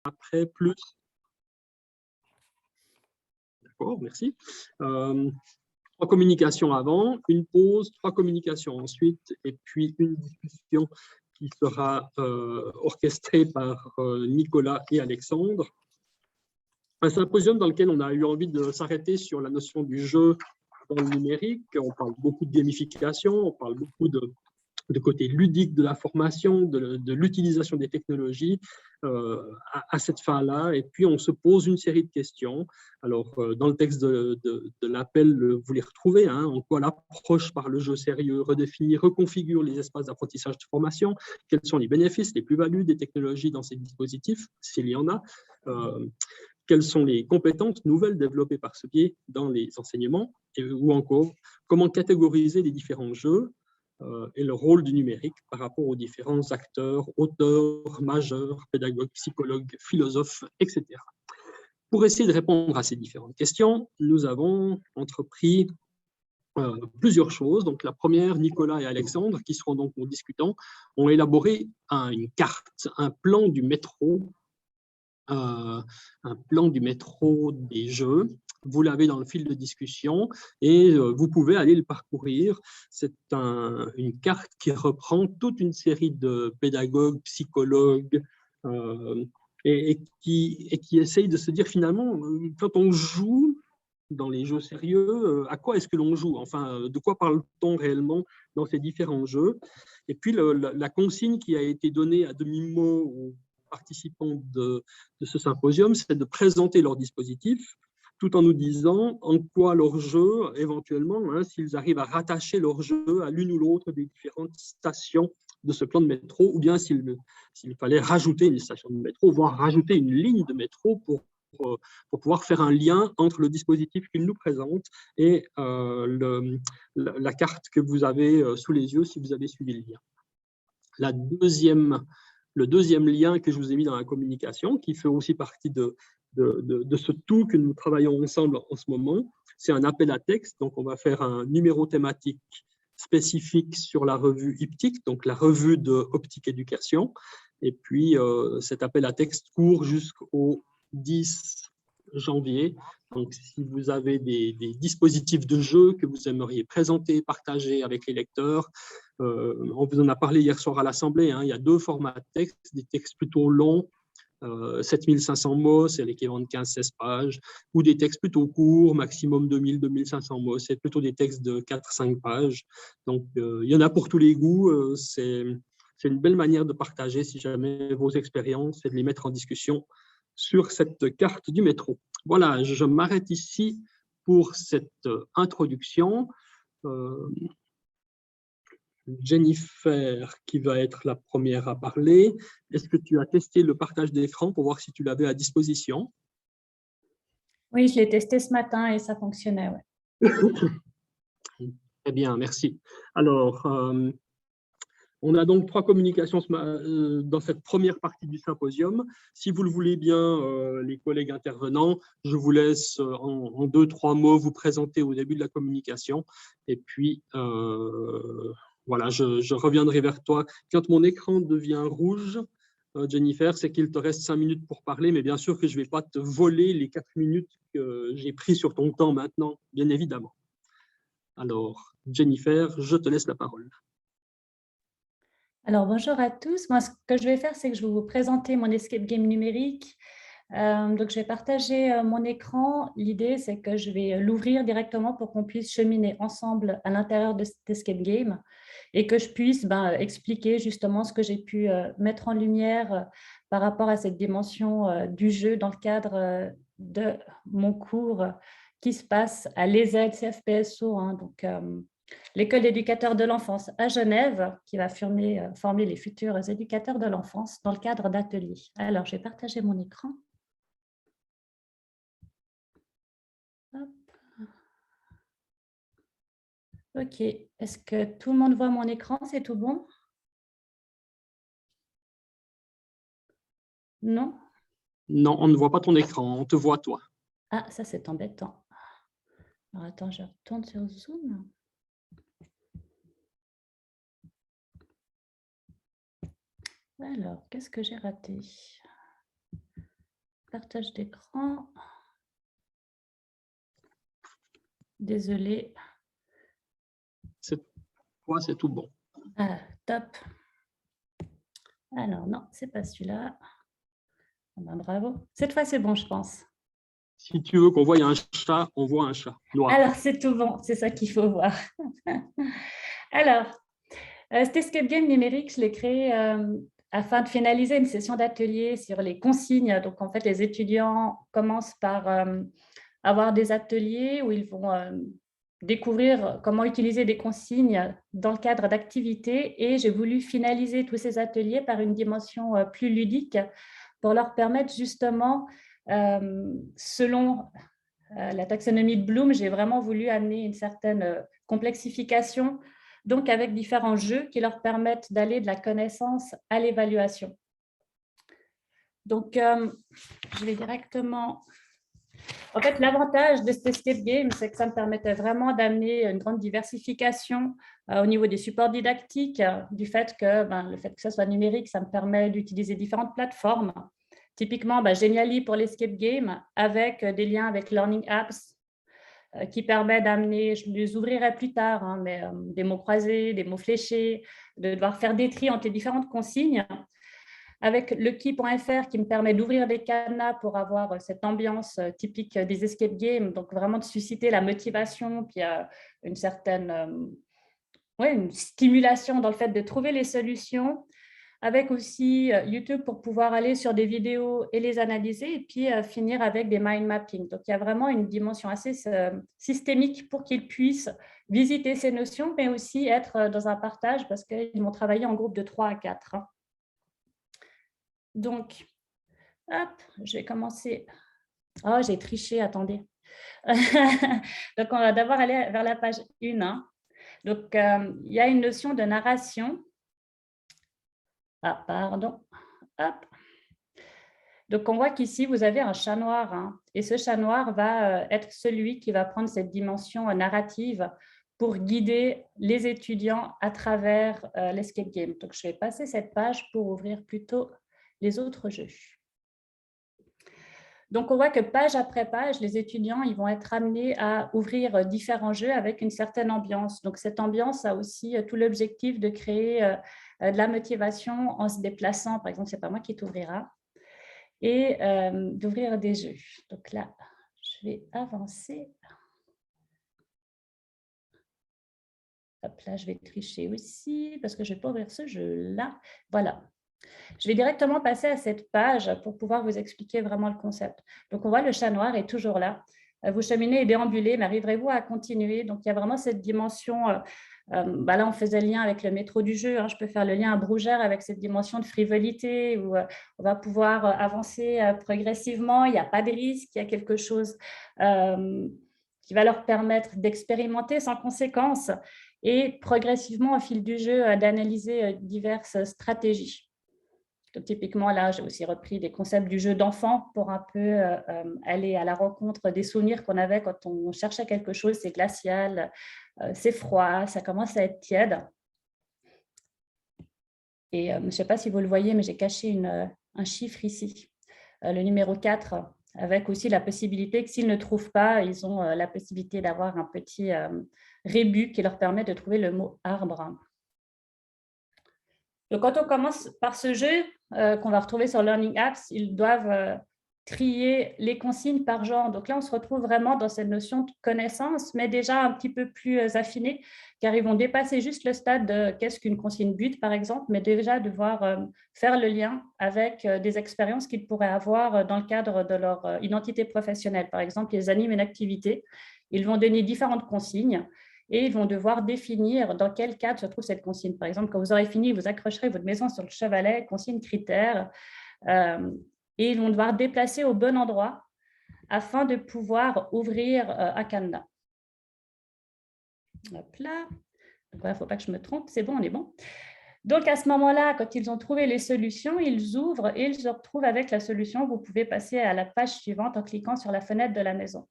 après, plus. D'accord, merci. 3 communications avant, une pause, 3 communications ensuite, et puis une discussion qui sera orchestrée par Nicolas et Alexandre. Un symposium dans lequel on a eu envie de s'arrêter sur la notion du jeu dans le numérique. On parle beaucoup de gamification, on parle beaucoup de côté ludique de la formation, de l'utilisation des technologies à cette fin-là. Et puis, on se pose une série de questions. Alors, dans le texte de l'appel, vous les retrouvez, hein, en quoi l'approche par le jeu sérieux redéfinit, reconfigure les espaces d'apprentissage de formation, quels sont les bénéfices, les plus-values des technologies dans ces dispositifs, s'il y en a, quelles sont les compétences nouvelles développées par ce biais dans les enseignements, ou encore comment catégoriser les différents jeux et le rôle du numérique par rapport aux différents acteurs, auteurs, majeurs, pédagogues, psychologues, philosophes, etc. Pour essayer de répondre à ces différentes questions, nous avons entrepris plusieurs choses. Donc, la première, Nicolas et Alexandre, qui seront donc nos discutants, ont élaboré une carte, un plan du métro des jeux. Vous l'avez dans le fil de discussion et vous pouvez aller le parcourir. C'est une carte qui reprend toute une série de pédagogues, psychologues et qui essayent de se dire finalement, quand on joue dans les jeux sérieux, à quoi est-ce que l'on joue? Enfin, de quoi parle-t-on réellement dans ces différents jeux? Et puis, la consigne qui a été donnée à demi-mot aux participants de ce symposium, c'est de présenter leur dispositif tout en nous disant en quoi leur jeu, éventuellement, hein, s'ils arrivent à rattacher leur jeu à l'une ou l'autre des différentes stations de ce plan de métro, ou bien s'il fallait rajouter une station de métro, voire rajouter une ligne de métro pour pouvoir faire un lien entre le dispositif qu'ils nous présentent et la carte que vous avez sous les yeux si vous avez suivi le lien. Le deuxième lien que je vous ai mis dans la communication, qui fait aussi partie de ce tout que nous travaillons ensemble en ce moment, c'est un appel à texte. Donc, on va faire un numéro thématique spécifique sur la revue IPTIC, donc la revue de Optique Éducation. Et puis, cet appel à texte court jusqu'au 10 janvier. Donc, si vous avez des dispositifs de jeu que vous aimeriez présenter, partager avec les lecteurs, on vous en a parlé hier soir à l'Assemblée, hein, il y a 2 formats de texte, des textes plutôt longs, 7500 mots, c'est l'équivalent de 15-16 pages, ou des textes plutôt courts, maximum 2000-2500 mots, c'est plutôt des textes de 4-5 pages. Donc, il y en a pour tous les goûts, c'est une belle manière de partager, si jamais, vos expériences et de les mettre en discussion sur cette carte du métro. Voilà, je m'arrête ici pour cette introduction. Jennifer, qui va être la première à parler. Est-ce que tu as testé le partage d'écran pour voir si tu l'avais à disposition? Oui, je l'ai testé ce matin et ça fonctionnait, ouais. Très bien, merci. Alors, on a donc 3 communications dans cette première partie du symposium. Si vous le voulez bien, les collègues intervenants, je vous laisse en 2-3 mots vous présenter au début de la communication. Et puis, voilà, je reviendrai vers toi. Quand mon écran devient rouge, Jennifer, c'est qu'il te reste 5 minutes pour parler, mais bien sûr que je ne vais pas te voler les 4 minutes que j'ai pris sur ton temps maintenant, bien évidemment. Alors, Jennifer, je te laisse la parole. Alors, bonjour à tous. Moi, ce que je vais faire, c'est que je vais vous présenter mon escape game numérique. Donc, je vais partager mon écran. L'idée, c'est que je vais l'ouvrir directement pour qu'on puisse cheminer ensemble à l'intérieur de cet escape game et que je puisse expliquer justement ce que j'ai pu mettre en lumière par rapport à cette dimension du jeu dans le cadre de mon cours qui se passe à l'ESED CFPSO, hein, donc l'école d'éducateurs de l'enfance à Genève, qui va former les futurs éducateurs de l'enfance dans le cadre d'ateliers. Alors, je vais partager mon écran. Hop. OK. Est-ce que tout le monde voit mon écran? C'est tout bon? Non? Non, on ne voit pas ton écran, on te voit toi. Ah, ça, c'est embêtant. Alors, attends, je retourne sur Zoom. Alors, qu'est-ce que j'ai raté? partage d'écran. Désolée. Cette fois, c'est tout bon. Ah, top. Alors, non, c'est pas celui-là. Ah ben, bravo. Cette fois, c'est bon, je pense. Si tu veux qu'on voie un chat, on voit un chat noir. Alors, c'est tout bon. C'est ça qu'il faut voir. Alors, cet escape game numérique, je l'ai créé afin de finaliser une session d'atelier sur les consignes. Donc, en fait, les étudiants commencent par avoir des ateliers où ils vont découvrir comment utiliser des consignes dans le cadre d'activités. Et j'ai voulu finaliser tous ces ateliers par une dimension plus ludique pour leur permettre justement, selon la taxonomie de Bloom, j'ai vraiment voulu amener une certaine complexification, donc avec différents jeux qui leur permettent d'aller de la connaissance à l'évaluation. Donc, je vais directement... En fait, l'avantage de cet escape game, c'est que ça me permettait vraiment d'amener une grande diversification au niveau des supports didactiques, du fait que le fait que ça soit numérique, ça me permet d'utiliser différentes plateformes. Typiquement, Genially pour l'escape game, avec des liens avec Learning Apps, qui permet d'amener, je les ouvrirai plus tard, hein, mais des mots croisés, des mots fléchés, de devoir faire des tris entre les différentes consignes. Avec Lucky.fr qui me permet d'ouvrir des cadenas pour avoir cette ambiance typique des escape games, donc vraiment de susciter la motivation, puis une certaine une stimulation dans le fait de trouver les solutions, avec aussi YouTube pour pouvoir aller sur des vidéos et les analyser, et puis finir avec des mind mapping. Donc, il y a vraiment une dimension assez systémique pour qu'ils puissent visiter ces notions, mais aussi être dans un partage parce qu'ils vont travailler en groupe de 3 à 4. Donc, hop, je vais commencer. Oh, j'ai triché, attendez. Donc, on va d'abord aller vers la page 1. Hein. Donc, il y a une notion de narration. Ah, pardon. Hop. Donc, on voit qu'ici, vous avez un chat noir. Hein, et ce chat noir va être celui qui va prendre cette dimension narrative pour guider les étudiants à travers l'escape game. Donc, je vais passer cette page pour ouvrir plutôt les autres jeux. Donc, on voit que page après page, les étudiants ils vont être amenés à ouvrir différents jeux avec une certaine ambiance. Donc, cette ambiance a aussi tout l'objectif de créer de la motivation en se déplaçant. Par exemple, ce n'est pas moi qui t'ouvrira. Et d'ouvrir des jeux. Donc là, je vais avancer. Hop là, je vais tricher aussi parce que je ne vais pas ouvrir ce jeu-là. Voilà. Je vais directement passer à cette page pour pouvoir vous expliquer vraiment le concept. Donc, on voit le chat noir est toujours là. Vous cheminez et déambulez, mais arriverez-vous à continuer? Donc, il y a vraiment cette dimension. Là, on faisait le lien avec le métro du jeu. Hein. Je peux faire le lien à Brougère avec cette dimension de frivolité où on va pouvoir avancer progressivement. Il n'y a pas de risque. Il y a quelque chose qui va leur permettre d'expérimenter sans conséquence et progressivement, au fil du jeu, d'analyser diverses stratégies. Donc, typiquement, là, j'ai aussi repris des concepts du jeu d'enfant pour un peu aller à la rencontre des souvenirs qu'on avait quand on cherchait quelque chose. C'est glacial, c'est froid, ça commence à être tiède. Et je ne sais pas si vous le voyez, mais j'ai caché un chiffre ici, le numéro 4, avec aussi la possibilité que s'ils ne trouvent pas, ils ont la possibilité d'avoir un petit rébus qui leur permet de trouver le mot arbre. Donc, quand on commence par ce jeu qu'on va retrouver sur Learning Apps, ils doivent trier les consignes par genre. Donc là, on se retrouve vraiment dans cette notion de connaissance, mais déjà un petit peu plus affinée, car ils vont dépasser juste le stade de qu'est-ce qu'une consigne but, par exemple, mais déjà devoir faire le lien avec des expériences qu'ils pourraient avoir dans le cadre de leur identité professionnelle. Par exemple, ils animent une activité, ils vont donner différentes consignes, et ils vont devoir définir dans quel cadre se trouve cette consigne. Par exemple, quand vous aurez fini, vous accrocherez votre maison sur le chevalet, consigne critère, et ils vont devoir déplacer au bon endroit afin de pouvoir ouvrir un cadenas. Hop là. Il ne faut pas que je me trompe, c'est bon, on est bon. Donc, à ce moment-là, quand ils ont trouvé les solutions, ils ouvrent et ils se retrouvent avec la solution. Vous pouvez passer à la page suivante en cliquant sur la fenêtre de la maison.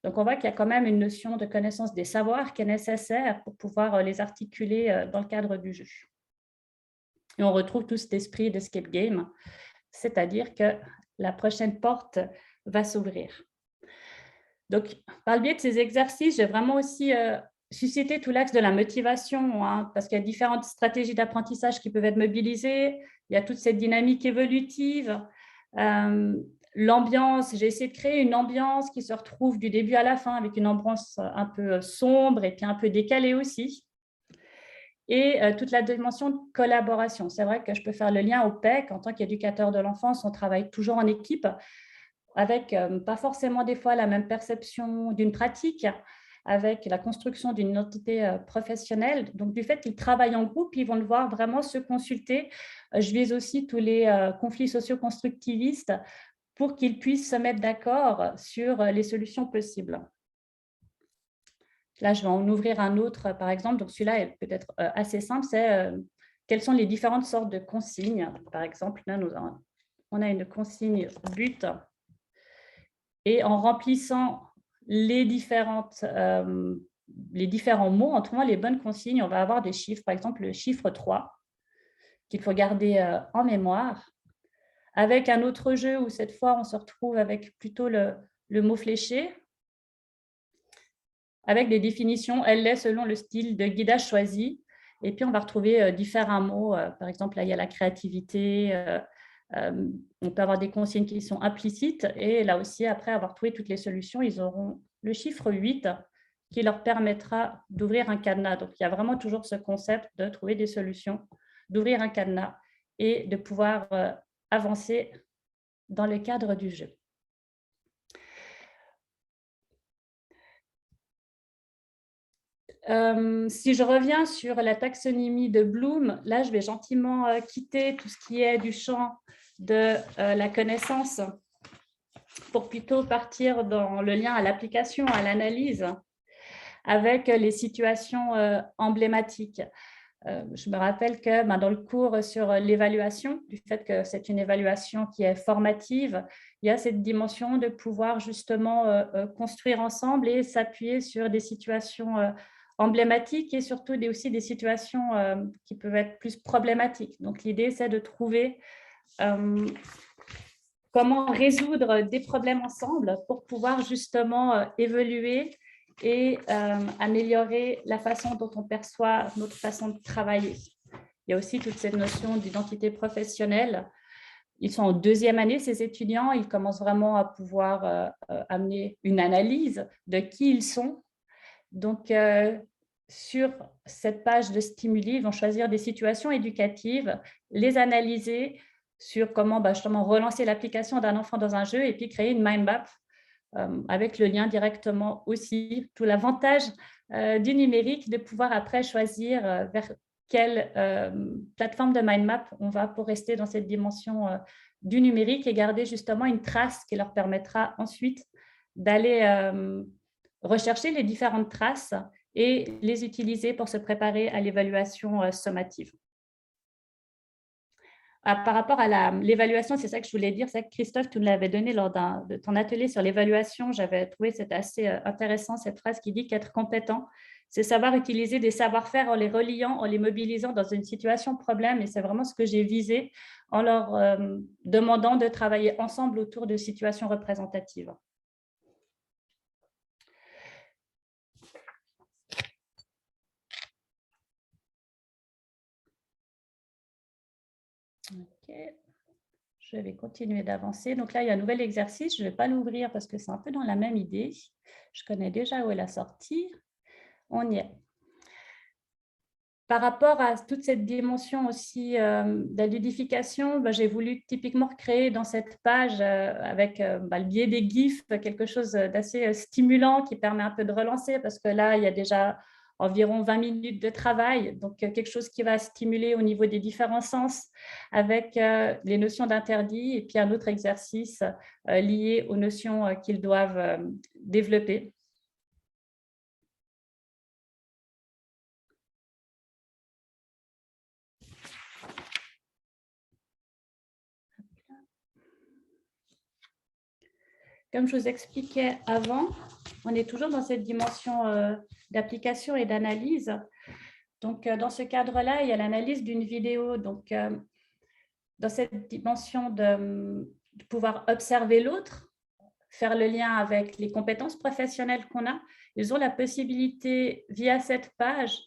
Donc, on voit qu'il y a quand même une notion de connaissance des savoirs qui est nécessaire pour pouvoir les articuler dans le cadre du jeu. Et on retrouve tout cet esprit d'escape game, c'est-à-dire que la prochaine porte va s'ouvrir. Donc, par le biais de ces exercices, j'ai vraiment aussi suscité tout l'axe de la motivation, hein, parce qu'il y a différentes stratégies d'apprentissage qui peuvent être mobilisées. Il y a toute cette dynamique évolutive. L'ambiance, j'ai essayé de créer une ambiance qui se retrouve du début à la fin, avec une ambiance un peu sombre et puis un peu décalée aussi. Et toute la dimension de collaboration. C'est vrai que je peux faire le lien au PEC. En tant qu'éducateur de l'enfance, on travaille toujours en équipe, avec pas forcément des fois la même perception d'une pratique, avec la construction d'une identité professionnelle. Donc, du fait qu'ils travaillent en groupe, ils vont devoir vraiment se consulter. Je vise aussi tous les conflits socio-constructivistes pour qu'ils puissent se mettre d'accord sur les solutions possibles. Là, je vais en ouvrir un autre, par exemple. Donc, celui-là est peut-être assez simple. C'est quelles sont les différentes sortes de consignes. Par exemple, là, on a une consigne but. Et en remplissant les différents mots, en trouvant les bonnes consignes, on va avoir des chiffres. Par exemple, le chiffre 3, qu'il faut garder en mémoire. Avec un autre jeu où cette fois, on se retrouve avec plutôt le mot fléché, avec des définitions, elle est selon le style de guidage choisi. Et puis, on va retrouver différents mots. Par exemple, là, il y a la créativité. On peut avoir des consignes qui sont implicites. Et là aussi, après avoir trouvé toutes les solutions, ils auront le chiffre 8 qui leur permettra d'ouvrir un cadenas. Donc, il y a vraiment toujours ce concept de trouver des solutions, d'ouvrir un cadenas et de pouvoir avancer dans le cadre du jeu. Si je reviens sur la taxonomie de Bloom, là, je vais gentiment quitter tout ce qui est du champ de la connaissance pour plutôt partir dans le lien à l'application, à l'analyse, avec les situations emblématiques. Je me rappelle que dans le cours sur l'évaluation, du fait que c'est une évaluation qui est formative, il y a cette dimension de pouvoir justement construire ensemble et s'appuyer sur des situations emblématiques et surtout aussi des situations qui peuvent être plus problématiques. Donc, l'idée, c'est de trouver comment résoudre des problèmes ensemble pour pouvoir justement évoluer et améliorer la façon dont on perçoit notre façon de travailler. Il y a aussi toute cette notion d'identité professionnelle. Ils sont en deuxième année, ces étudiants, ils commencent vraiment à pouvoir amener une analyse de qui ils sont. Donc, sur cette page de stimuli, ils vont choisir des situations éducatives, les analyser sur comment justement relancer l'application d'un enfant dans un jeu et puis créer une mind map avec le lien directement aussi. Tout l'avantage du numérique de pouvoir après choisir vers quelle plateforme de mind map on va pour rester dans cette dimension du numérique et garder justement une trace qui leur permettra ensuite d'aller rechercher les différentes traces et les utiliser pour se préparer à l'évaluation sommative. Par rapport à l'évaluation, c'est ça que je voulais dire, c'est que Christophe, tu nous l'avais donné lors de ton atelier sur l'évaluation. J'avais trouvé c'était assez intéressant, cette phrase qui dit qu'être compétent, c'est savoir utiliser des savoir-faire en les reliant, en les mobilisant dans une situation problème. Et c'est vraiment ce que j'ai visé en leur demandant de travailler ensemble autour de situations représentatives. Ok, je vais continuer d'avancer. Donc là, il y a un nouvel exercice. Je ne vais pas l'ouvrir parce que c'est un peu dans la même idée. Je connais déjà où est la sortie. On y est. Par rapport à toute cette dimension aussi de la ludification, j'ai voulu typiquement recréer dans cette page avec le biais des GIFs quelque chose d'assez stimulant qui permet un peu de relancer parce que là, il y a déjà environ 20 minutes de travail, donc quelque chose qui va stimuler au niveau des différents sens avec les notions d'interdit et puis un autre exercice lié aux notions qu'ils doivent développer. Comme je vous expliquais avant, on est toujours dans cette dimension d'application et d'analyse. Donc, dans ce cadre-là, il y a l'analyse d'une vidéo. Donc, dans cette dimension de pouvoir observer l'autre, faire le lien avec les compétences professionnelles qu'on a. Ils ont la possibilité, via cette page,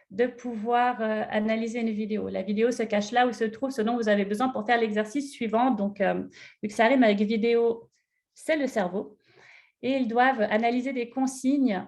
de pouvoir analyser une vidéo. La vidéo se cache là où se trouve ce dont vous avez besoin pour faire l'exercice suivant. Donc, vu que ça rime avec vidéo, c'est le cerveau. Et ils doivent analyser des consignes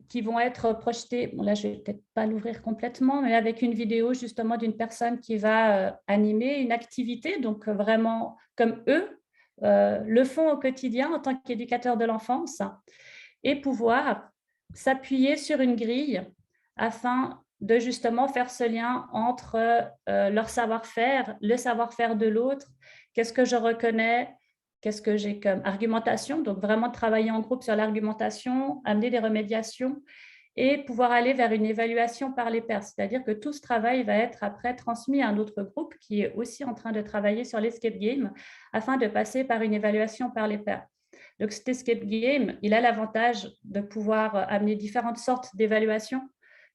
qui vont être projetées. Bon, là, je ne vais peut-être pas l'ouvrir complètement, mais avec une vidéo justement d'une personne qui va animer une activité, donc vraiment comme eux le font au quotidien en tant qu'éducateur de l'enfance, et pouvoir s'appuyer sur une grille afin de justement faire ce lien entre leur savoir-faire, le savoir-faire de l'autre, qu'est-ce que je reconnais, qu'est-ce que j'ai comme argumentation, donc vraiment travailler en groupe sur l'argumentation, amener des remédiations et pouvoir aller vers une évaluation par les pairs. C'est-à-dire que tout ce travail va être après transmis à un autre groupe qui est aussi en train de travailler sur l'escape game afin de passer par une évaluation par les pairs. Donc, cet escape game, il a l'avantage de pouvoir amener différentes sortes d'évaluations.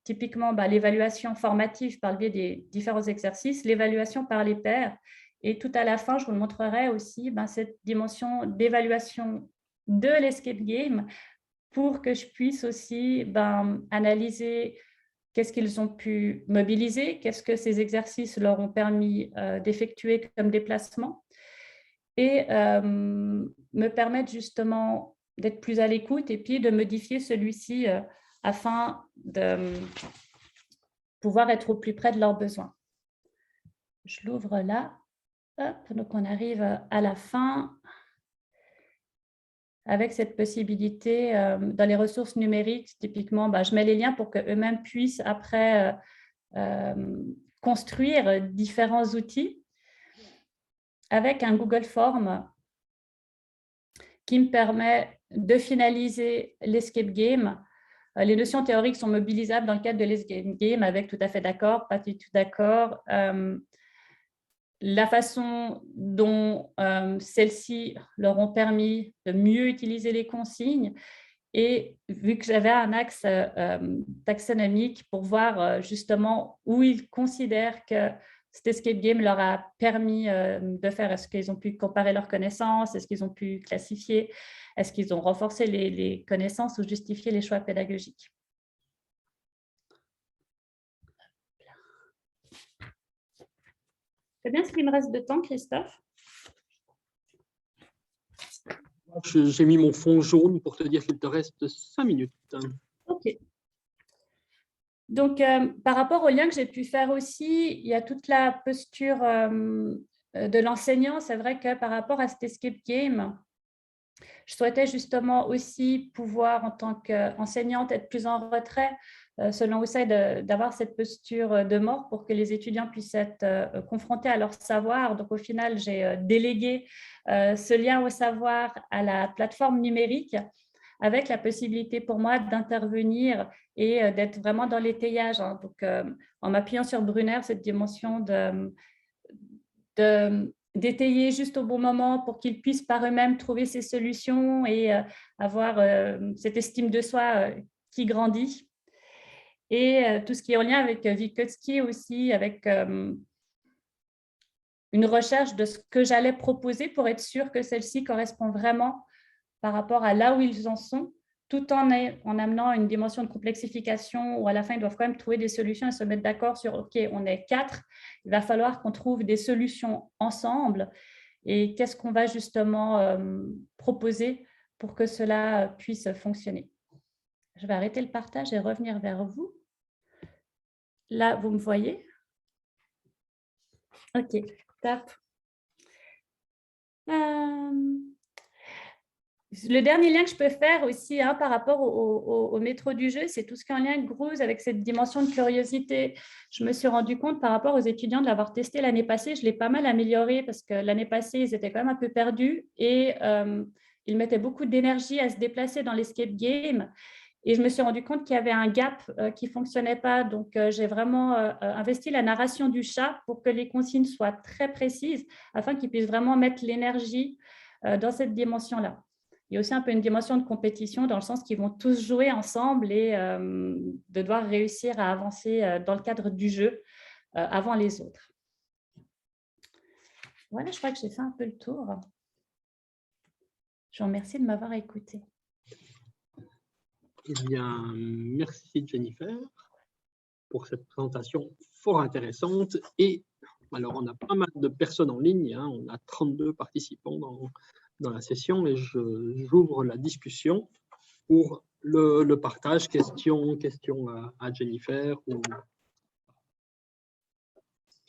Typiquement, l'évaluation formative par le biais des différents exercices, l'évaluation par les pairs. Et tout à la fin, je vous le montrerai aussi cette dimension d'évaluation de l'escape game pour que je puisse aussi analyser qu'est-ce qu'ils ont pu mobiliser, qu'est-ce que ces exercices leur ont permis d'effectuer comme déplacement, et me permettre justement d'être plus à l'écoute et puis de modifier celui-ci afin de pouvoir être au plus près de leurs besoins. Je l'ouvre là. Hop, donc on arrive à la fin avec cette possibilité dans les ressources numériques. Typiquement, je mets les liens pour qu'eux-mêmes puissent après construire différents outils avec un Google Form qui me permet de finaliser l'escape game. Les notions théoriques sont mobilisables dans le cadre de l'escape game avec tout à fait d'accord, pas du tout d'accord. La façon dont celles-ci leur ont permis de mieux utiliser les consignes, et vu que j'avais un axe taxonomique pour voir justement où ils considèrent que cet escape game leur a permis de faire, est-ce qu'ils ont pu comparer leurs connaissances, est-ce qu'ils ont pu classifier, est-ce qu'ils ont renforcé les connaissances ou justifié les choix pédagogiques. C'est bien ce qu'il me reste de temps, Christophe? J'ai mis mon fond jaune pour te dire qu'il te reste 5 minutes. OK. Donc, par rapport au lien que j'ai pu faire aussi, il y a toute la posture de l'enseignant. C'est vrai que par rapport à cet escape game, je souhaitais justement aussi pouvoir, en tant qu'enseignante, être plus en retrait, selon Oussaï, d'avoir cette posture de mort pour que les étudiants puissent être confrontés à leur savoir. Donc, au final, j'ai délégué ce lien au savoir à la plateforme numérique, avec la possibilité pour moi d'intervenir et d'être vraiment dans l'étayage. Donc, en m'appuyant sur Brunner, cette dimension d'étayer juste au bon moment pour qu'ils puissent par eux-mêmes trouver ces solutions et avoir cette estime de soi qui grandit. Et tout ce qui est en lien avec Vygotsky aussi, avec une recherche de ce que j'allais proposer pour être sûre que celle-ci correspond vraiment par rapport à là où ils en sont, tout en amenant une dimension de complexification où à la fin, ils doivent quand même trouver des solutions et se mettre d'accord sur « OK, on est 4, il va falloir qu'on trouve des solutions ensemble et qu'est-ce qu'on va justement proposer pour que cela puisse fonctionner ». Je vais arrêter le partage et revenir vers vous. Là, vous me voyez? OK, top. Le dernier lien que je peux faire aussi par rapport au métro du jeu, c'est tout ce qui est en lien avec Grooze, avec cette dimension de curiosité. Je me suis rendu compte par rapport aux étudiants de l'avoir testé l'année passée, je l'ai pas mal amélioré parce que l'année passée, ils étaient quand même un peu perdus et ils mettaient beaucoup d'énergie à se déplacer dans l'escape game. Et je me suis rendu compte qu'il y avait un gap qui ne fonctionnait pas. Donc, j'ai vraiment investi la narration du chat pour que les consignes soient très précises afin qu'ils puissent vraiment mettre l'énergie dans cette dimension-là. Il y a aussi un peu une dimension de compétition dans le sens qu'ils vont tous jouer ensemble et de devoir réussir à avancer dans le cadre du jeu avant les autres. voilà, je crois que j'ai fait un peu le tour. Je vous remercie de m'avoir écouté. Eh bien, merci Jennifer pour cette présentation fort intéressante. Et alors, on a pas mal de personnes en ligne, hein, on a 32 participants dans la session et j'ouvre la discussion pour le partage, questions à Jennifer ou